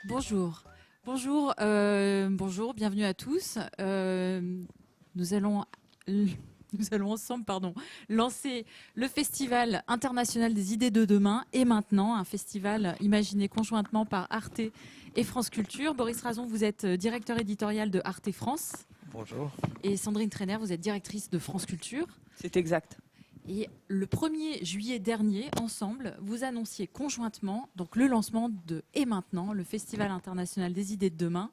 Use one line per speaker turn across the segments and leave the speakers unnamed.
Bonjour, bonjour, bienvenue à tous. Nous allons, nous allons ensemble, lancer le Festival international des idées de demain et maintenant, un festival imaginé conjointement par Arte et France Culture. Boris Razon, vous êtes directeur éditorial de Arte France.
Bonjour.
Et Sandrine Trainer, vous êtes directrice de France Culture.
C'est exact.
Et le 1er juillet dernier, ensemble, vous annonciez conjointement donc, le lancement de Et maintenant, le Festival international des idées de demain.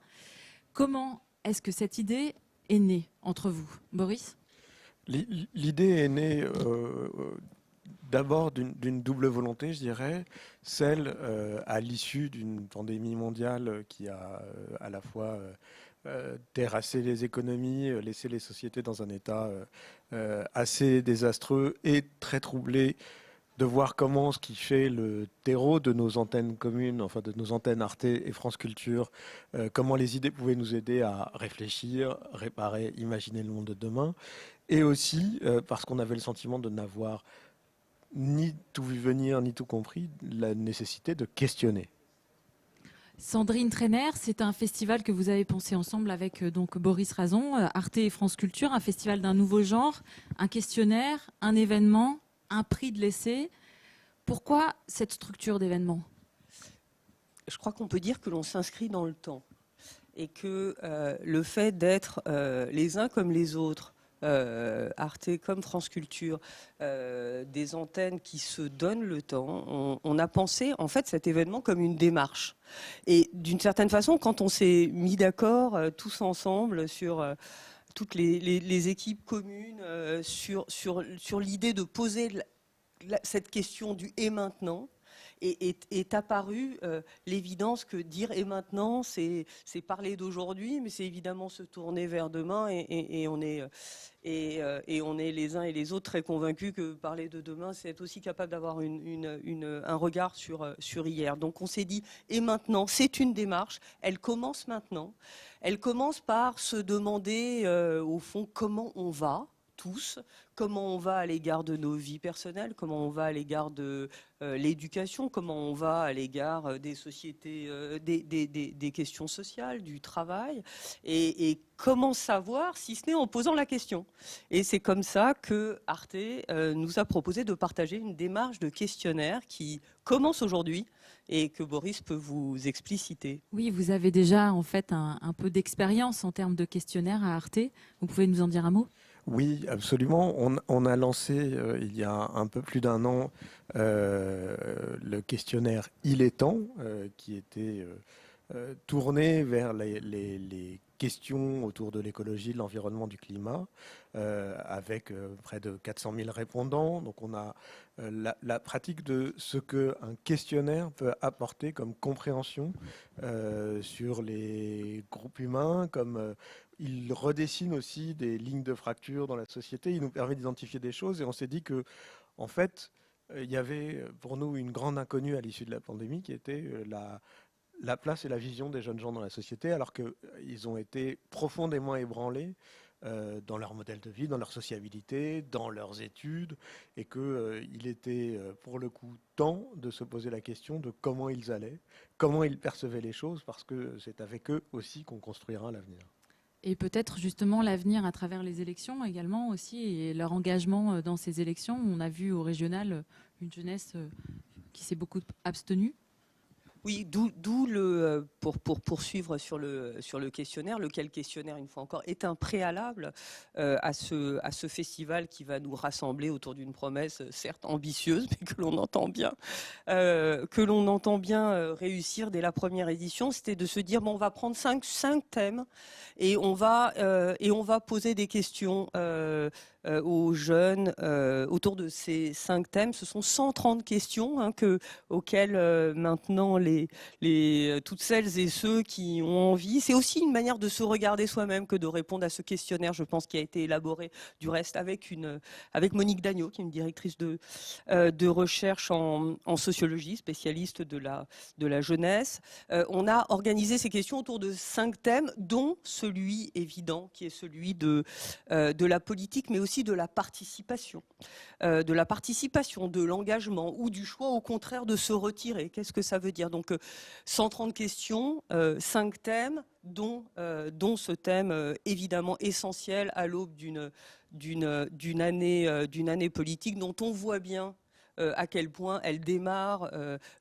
Comment est-ce que cette idée est née entre vous, Boris?
L'idée est née d'abord d'une double volonté, je dirais, celle à l'issue d'une pandémie mondiale qui a à la fois terrasser les économies, laisser les sociétés dans un état assez désastreux et très troublé, de voir comment ce qui fait le terreau de nos antennes communes, enfin de nos antennes Arte et France Culture, comment les idées pouvaient nous aider à réfléchir, réparer, imaginer le monde de demain, et aussi parce qu'on avait le sentiment de n'avoir ni tout vu venir, ni tout compris, la nécessité de questionner.
Sandrine Trainer, c'est un festival que vous avez pensé ensemble avec donc Boris Razon, Arte et France Culture, un festival d'un nouveau genre, un questionnaire, un événement, un prix de l'essai. Pourquoi cette structure d'événement?
Je crois qu'on peut dire que l'on s'inscrit dans le temps et que le fait d'être les uns comme les autres, Arte comme France Culture, des antennes qui se donnent le temps. On a pensé en fait cet événement comme une démarche. Et d'une certaine façon, quand on s'est mis d'accord tous ensemble sur toutes les équipes communes, sur l'idée de poser cette question du « et maintenant », est apparue l'évidence que dire et maintenant, c'est parler d'aujourd'hui, mais c'est évidemment se tourner vers demain et on est les uns et les autres très convaincus que parler de demain, c'est être aussi capable d'avoir un regard sur hier. Donc on s'est dit et maintenant, c'est une démarche, elle commence maintenant. Elle commence par se demander au fond comment on va tous, comment on va à l'égard de nos vies personnelles, comment on va à l'égard de l'éducation, comment on va à l'égard des sociétés, des questions sociales, du travail, et comment savoir si ce n'est en posant la question. Et c'est comme ça que Arte nous a proposé de partager une démarche de questionnaire qui commence aujourd'hui et que Boris peut vous expliciter.
Oui, vous avez déjà en fait un peu d'expérience en termes de questionnaire à Arte. Vous pouvez nous en dire un mot?
Oui, absolument. On a lancé il y a un peu plus d'un an le questionnaire Il est temps, qui était tourné vers les questions autour de l'écologie, de l'environnement, du climat, avec près de 400 000 répondants. Donc on a la pratique de ce qu'un questionnaire peut apporter comme compréhension sur les groupes humains, comme il redessine aussi des lignes de fracture dans la société, il nous permet d'identifier des choses et on s'est dit que, en fait, il y avait pour nous une grande inconnue à l'issue de la pandémie qui était la place et la vision des jeunes gens dans la société, alors qu'ils ont été profondément ébranlés dans leur modèle de vie, dans leur sociabilité, dans leurs études, et qu'il était pour le coup temps de se poser la question de comment ils allaient, comment ils percevaient les choses, parce que c'est avec eux aussi qu'on construira l'avenir.
Et peut-être justement l'avenir à travers les élections également aussi, et leur engagement dans ces élections. On a vu au régional une jeunesse qui s'est beaucoup abstenue.
Oui, pour poursuivre sur le questionnaire, lequel questionnaire, une fois encore, est un préalable à ce festival qui va nous rassembler autour d'une promesse certes ambitieuse, mais que l'on entend bien réussir dès la première édition. C'était de se dire, bon, on va prendre cinq thèmes et on va poser des questions aux jeunes autour de ces 5 thèmes. Ce sont 130 questions auxquelles maintenant les toutes celles et ceux qui ont envie. C'est aussi une manière de se regarder soi-même que de répondre à ce questionnaire, je pense, qui a été élaboré du reste avec Monique Dagneau, qui est une directrice de recherche en sociologie, spécialiste de la jeunesse. On a organisé ces questions autour de 5 thèmes, dont celui évident, qui est celui de la politique, mais aussi de la participation. De l'engagement ou du choix au contraire de se retirer. Qu'est-ce que ça veut dire? Donc 130 questions, 5 thèmes, dont ce thème évidemment essentiel à l'aube d'une année politique dont on voit bien à quel point elle démarre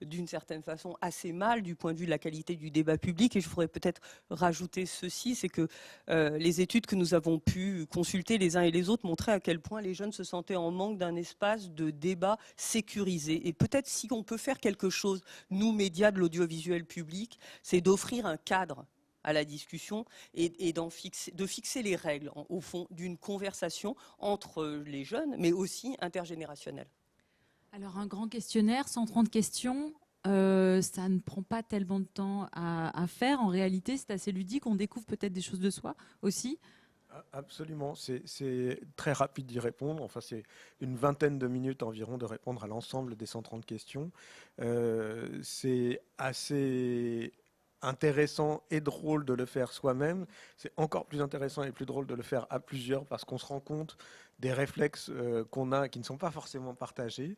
d'une certaine façon assez mal du point de vue de la qualité du débat public. Et je voudrais peut-être rajouter ceci, c'est que les études que nous avons pu consulter les uns et les autres montraient à quel point les jeunes se sentaient en manque d'un espace de débat sécurisé. Et peut-être si on peut faire quelque chose, nous, médias de l'audiovisuel public, c'est d'offrir un cadre à la discussion et de fixer les règles, au fond, d'une conversation entre les jeunes, mais aussi intergénérationnelle.
Alors un grand questionnaire, 130 questions, ça ne prend pas tellement de temps à faire. En réalité, c'est assez ludique. On découvre peut-être des choses de soi aussi.
Absolument, c'est très rapide d'y répondre. Enfin, c'est une vingtaine de minutes environ de répondre à l'ensemble des 130 questions. C'est assez intéressant et drôle de le faire soi-même. C'est encore plus intéressant et plus drôle de le faire à plusieurs parce qu'on se rend compte des réflexes qu'on a qui ne sont pas forcément partagés.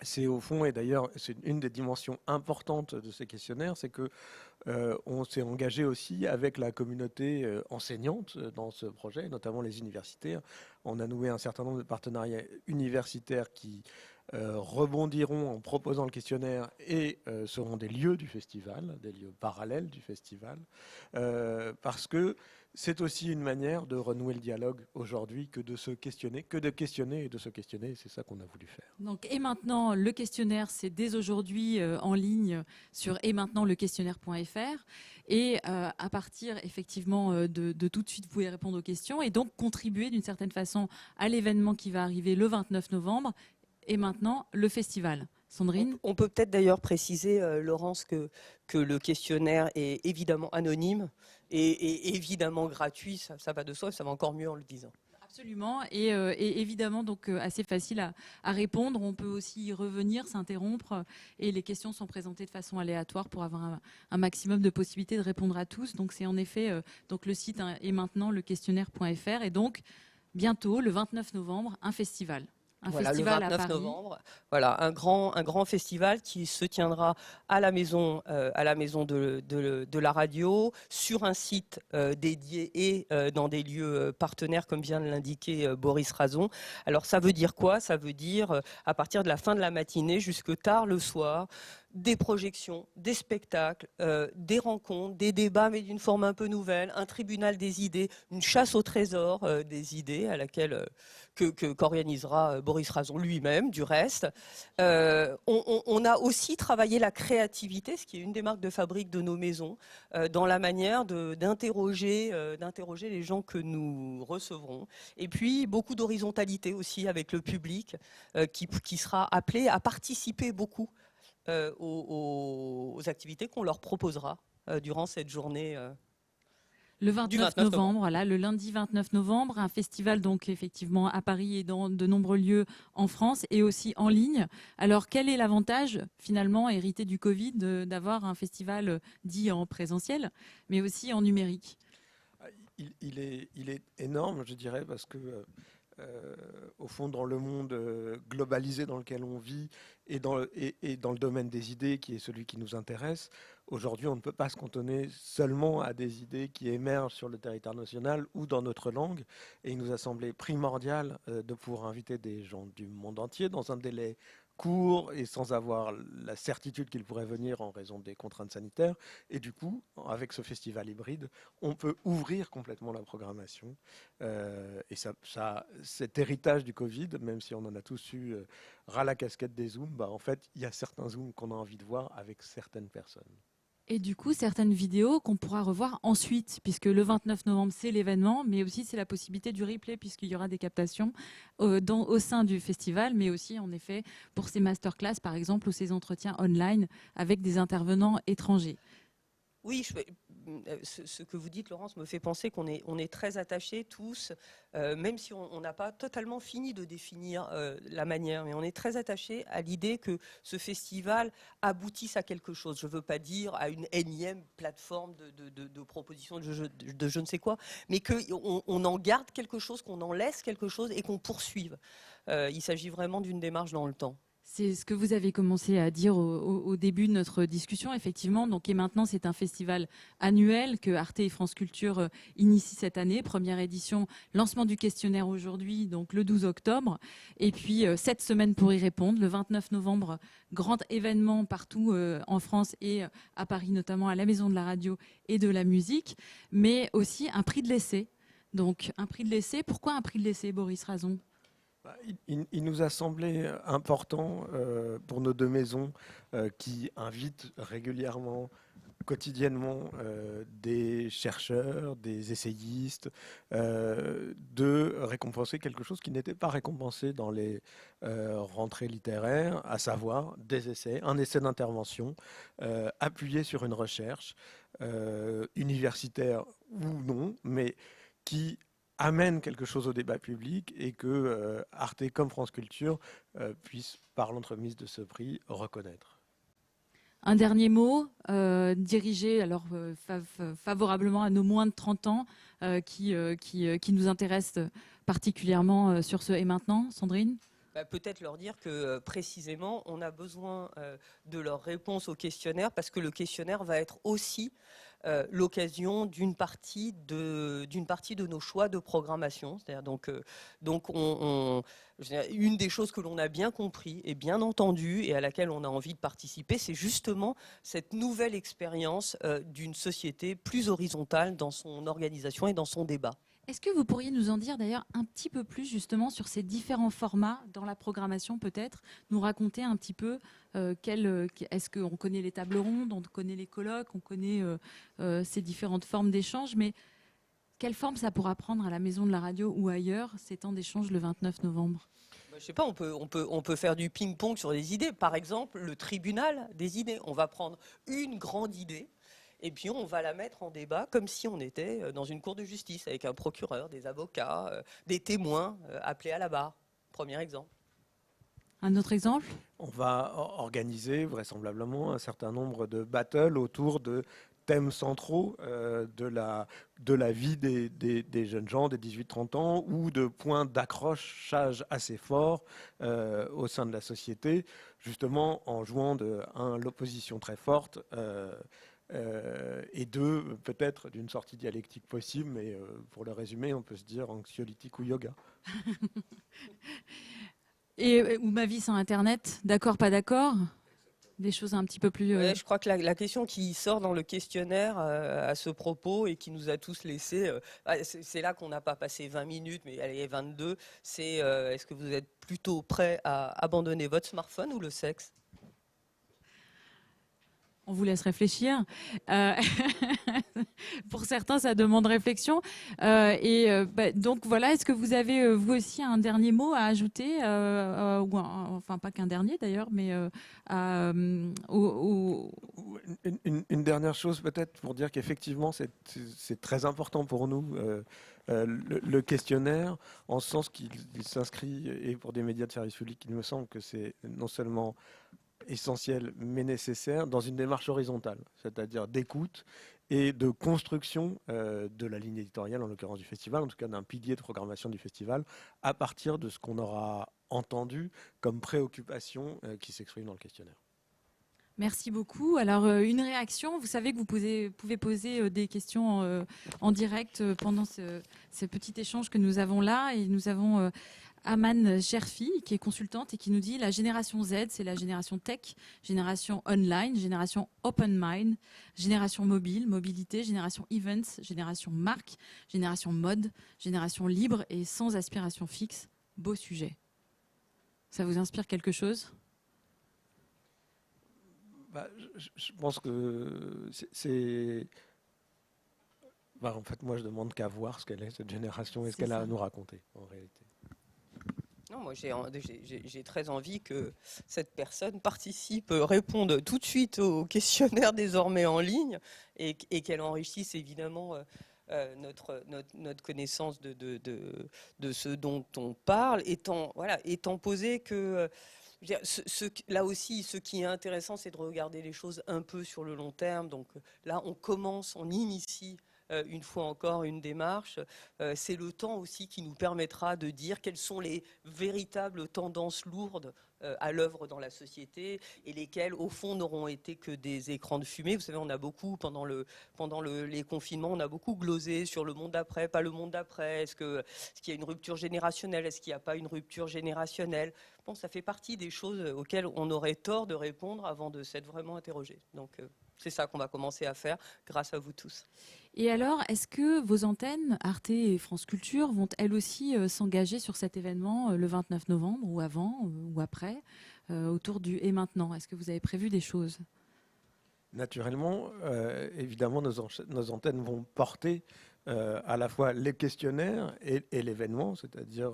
C'est au fond, et d'ailleurs c'est une des dimensions importantes de ces questionnaires, c'est que on s'est engagé aussi avec la communauté enseignante dans ce projet, notamment les universitaires. On a noué un certain nombre de partenariats universitaires qui rebondiront en proposant le questionnaire et seront des lieux du festival, des lieux parallèles du festival, parce que c'est aussi une manière de renouer le dialogue aujourd'hui que de se questionner, que de questionner et de se questionner. C'est ça qu'on a voulu faire.
Donc, et maintenant, le questionnaire, c'est dès aujourd'hui en ligne sur etmaintenantlequestionnaire.fr. Et à partir effectivement de tout de suite, vous pouvez répondre aux questions et donc contribuer d'une certaine façon à l'événement qui va arriver le 29 novembre. Et maintenant, le festival. Sandrine?
On peut peut-être d'ailleurs préciser, Laurence, que le questionnaire est évidemment anonyme et évidemment gratuit. Ça va de soi, ça va encore mieux en le disant.
Absolument, et évidemment donc assez facile à répondre. On peut aussi y revenir, s'interrompre, et les questions sont présentées de façon aléatoire pour avoir un maximum de possibilités de répondre à tous. Donc c'est en effet donc le site est maintenant lequestionnaire.fr, et donc bientôt le 29 novembre un festival.
Voilà,
Festival
le
à
29
Paris.
novembre, voilà, un grand festival qui se tiendra à la maison de la radio, sur un site dédié et dans des lieux partenaires, comme vient de l'indiquer Boris Razon. Alors ça veut dire quoi? Ça veut dire à partir de la fin de la matinée jusque tard le soir, des projections, des spectacles, des rencontres, des débats, mais d'une forme un peu nouvelle, un tribunal des idées, une chasse au trésor des idées à laquelle qu'organisera Boris Razon lui-même, du reste. On a aussi travaillé la créativité, ce qui est une des marques de fabrique de nos maisons, dans la manière d'interroger les gens que nous recevrons. Et puis beaucoup d'horizontalité aussi avec le public qui sera appelé à participer beaucoup aux activités qu'on leur proposera durant cette journée.
Le 29 novembre, voilà, le lundi 29 novembre, un festival donc effectivement à Paris et dans de nombreux lieux en France et aussi en ligne. Alors quel est l'avantage finalement hérité du Covid d'avoir un festival dit en présentiel mais aussi en numérique?
Il est énorme, je dirais, parce que au fond, dans le monde globalisé dans lequel on vit et dans le domaine des idées, qui est celui qui nous intéresse, aujourd'hui, on ne peut pas se cantonner seulement à des idées qui émergent sur le territoire national ou dans notre langue. Et il nous a semblé primordial de pouvoir inviter des gens du monde entier dans un délai court et sans avoir la certitude qu'ils pourraient venir en raison des contraintes sanitaires. Et du coup, avec ce festival hybride, on peut ouvrir complètement la programmation. Et cet héritage du Covid, même si on en a tous eu ras la casquette des Zooms, en fait, il y a certains Zooms qu'on a envie de voir avec certaines personnes.
Et du coup, certaines vidéos qu'on pourra revoir ensuite, puisque le 29 novembre, c'est l'événement, mais aussi c'est la possibilité du replay, puisqu'il y aura des captations au sein du festival, mais aussi, en effet, pour ces masterclass, par exemple, ou ces entretiens online avec des intervenants étrangers.
Oui, ce que vous dites, Laurence, me fait penser qu'on est très attachés tous, même si on n'a pas totalement fini de définir la manière, mais on est très attachés à l'idée que ce festival aboutisse à quelque chose. Je ne veux pas dire à une énième plateforme de propositions de je ne sais quoi, mais qu'on en garde quelque chose, qu'on en laisse quelque chose et qu'on poursuive. Il s'agit vraiment d'une démarche dans le temps.
C'est ce que vous avez commencé à dire au début de notre discussion, effectivement. Donc, et maintenant, c'est un festival annuel que Arte et France Culture initient cette année. Première édition, lancement du questionnaire aujourd'hui, donc le 12 octobre. Et puis, 7 semaines pour y répondre. Le 29 novembre, grand événement partout en France et à Paris, notamment à la Maison de la Radio et de la Musique. Mais aussi un prix de l'essai. Donc, un prix de l'essai. Pourquoi un prix de l'essai, Boris Razon ?
Il nous a semblé important pour nos deux maisons qui invitent régulièrement, quotidiennement, des chercheurs, des essayistes, de récompenser quelque chose qui n'était pas récompensé dans les rentrées littéraires, à savoir des essais, un essai d'intervention appuyé sur une recherche universitaire ou non, mais qui amène quelque chose au débat public et que Arte comme France Culture puisse, par l'entremise de ce prix, reconnaître.
Un dernier mot, dirigé alors, favorablement à nos moins de 30 ans qui nous intéressent particulièrement sur ce « Et maintenant », Sandrine ?
Peut-être leur dire que précisément, on a besoin de leur réponse au questionnaire parce que le questionnaire va être aussi l'occasion d'une partie de nos choix de programmation. C'est-à-dire une des choses que l'on a bien compris et bien entendu et à laquelle on a envie de participer, c'est justement cette nouvelle expérience d'une société plus horizontale dans son organisation et dans son débat.
Est-ce que vous pourriez nous en dire d'ailleurs un petit peu plus justement sur ces différents formats dans la programmation peut-être, nous raconter un petit peu est-ce qu'on connaît les tables rondes, on connaît les colloques, on connaît ces différentes formes d'échange, mais quelle forme ça pourra prendre à la Maison de la Radio ou ailleurs ces temps d'échange le 29 novembre ?
Je sais pas, on peut faire du ping-pong sur des idées. Par exemple, le tribunal des idées. On va prendre une grande idée et puis on va la mettre en débat comme si on était dans une cour de justice avec un procureur, des avocats, des témoins appelés à la barre. Premier exemple.
Un autre exemple ?
On va organiser vraisemblablement un certain nombre de battles autour de thèmes centraux de la vie des jeunes gens, des 18-30 ans, ou de points d'accrochage assez forts au sein de la société, justement en jouant de l'opposition très forte et peut-être d'une sortie dialectique possible, mais pour le résumer, on peut se dire anxiolytique ou yoga.
Ou ma vie sans Internet, d'accord, pas d'accord ? Des choses un petit peu plus...
Ouais, je crois que la question qui sort dans le questionnaire à ce propos et qui nous a tous laissés, c'est là qu'on n'a pas passé 20 minutes, mais allez, 22, c'est est-ce que vous êtes plutôt prêt à abandonner votre smartphone ou le sexe ?
On vous laisse réfléchir. Pour certains, ça demande réflexion. Donc voilà, est-ce que vous avez vous aussi un dernier mot à ajouter enfin, pas qu'un dernier d'ailleurs, mais
Une dernière chose peut-être pour dire qu'effectivement, c'est très important pour nous, le questionnaire, en ce sens qu'il s'inscrit, et pour des médias de service public, il me semble que c'est non seulement essentiel mais nécessaire dans une démarche horizontale, c'est-à-dire d'écoute et de construction de la ligne éditoriale, en l'occurrence du festival, en tout cas d'un pilier de programmation du festival, à partir de ce qu'on aura entendu comme préoccupation qui s'exprime dans le questionnaire.
Merci beaucoup. Alors, une réaction, vous savez que vous pouvez poser des questions en direct pendant ce petit échange que nous avons là, et nous avons Aman Cherfi, qui est consultante et qui nous dit la génération Z, c'est la génération tech, génération online, génération open mind, génération mobile, mobilité, génération events, génération marque, génération mode, génération libre et sans aspiration fixe. Beau sujet. Ça vous inspire quelque chose ?
Je pense que c'est... en fait, moi, je demande qu'à voir ce qu'elle est, cette génération, et ce qu'elle a à nous raconter, en réalité.
Non, moi, j'ai très envie que cette personne participe, réponde tout de suite au questionnaire désormais en ligne et qu'elle enrichisse évidemment notre connaissance de ce dont on parle, étant posé que là aussi, ce qui est intéressant, c'est de regarder les choses un peu sur le long terme. Donc là, on initie une fois encore une démarche. C'est le temps aussi qui nous permettra de dire quelles sont les véritables tendances lourdes à l'œuvre dans la société et lesquelles, au fond, n'auront été que des écrans de fumée. Vous savez, on a beaucoup, pendant les confinements, on a beaucoup glosé sur le monde d'après, pas le monde d'après. Est-ce qu'il y a une rupture générationnelle? Est-ce qu'il n'y a pas une rupture générationnelle? Bon, ça fait partie des choses auxquelles on aurait tort de répondre avant de s'être vraiment interrogé. Donc, c'est ça qu'on va commencer à faire grâce à vous tous.
Et alors, est-ce que vos antennes, Arte et France Culture, vont elles aussi s'engager sur cet événement le 29 novembre ou avant ou après, autour du « et maintenant » Est-ce que vous avez prévu des choses?
Naturellement, évidemment, nos antennes vont porter à la fois les questionnaires et l'événement, c'est-à-dire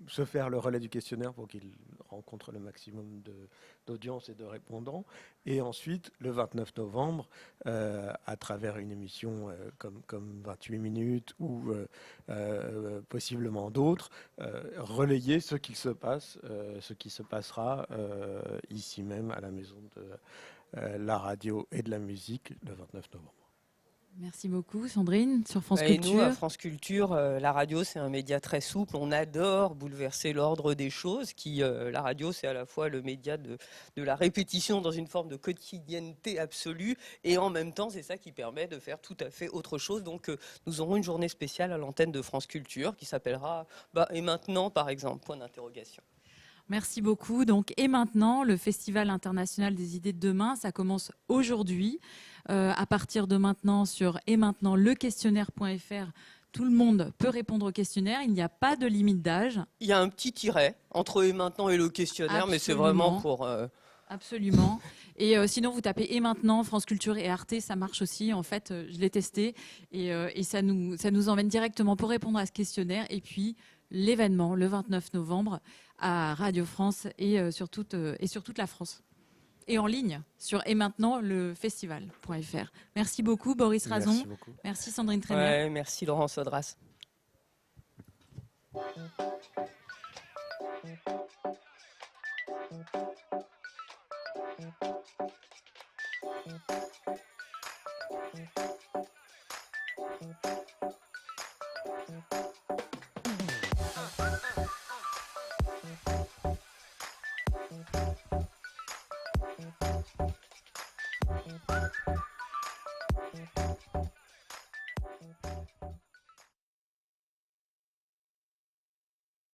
se faire le relais du questionnaire pour qu'il rencontre le maximum d'audience et de répondants. Et ensuite, le 29 novembre, à travers une émission comme 28 minutes ou possiblement d'autres, relayer ce qui se passe, ce qui se passera ici même à la Maison de la radio et de la musique le 29 novembre.
Merci beaucoup, Sandrine, sur France
Et
Culture.
nous, à France Culture, la radio, c'est un média très souple. On adore bouleverser l'ordre des choses. La radio, c'est à la fois le média de la répétition dans une forme de quotidienneté absolue. Et en même temps, c'est ça qui permet de faire tout à fait autre chose. Donc, nous aurons une journée spéciale à l'antenne de France Culture qui s'appellera « Et maintenant », par exemple, point d'interrogation.
Merci beaucoup. Donc, et maintenant, le Festival international des idées de demain, ça commence aujourd'hui. À partir de maintenant, sur et maintenant, lequestionnaire.fr, tout le monde peut répondre au questionnaire. Il n'y a pas de limite d'âge.
Il y a un petit tiret entre et maintenant et le questionnaire,
Absolument.
mais c'est vraiment pour...
Absolument. Et sinon, vous tapez et maintenant, France Culture et Arte, ça marche aussi. En fait, je l'ai testé et ça nous emmène directement pour répondre à ce questionnaire. Et puis, l'événement, le 29 novembre, à Radio France et sur toute la France. Et en ligne, sur et maintenant, le festival.fr. Merci beaucoup, Boris Razon.
Merci beaucoup.
Merci, Sandrine Trainer.
Ouais, merci, Laurent Sodras.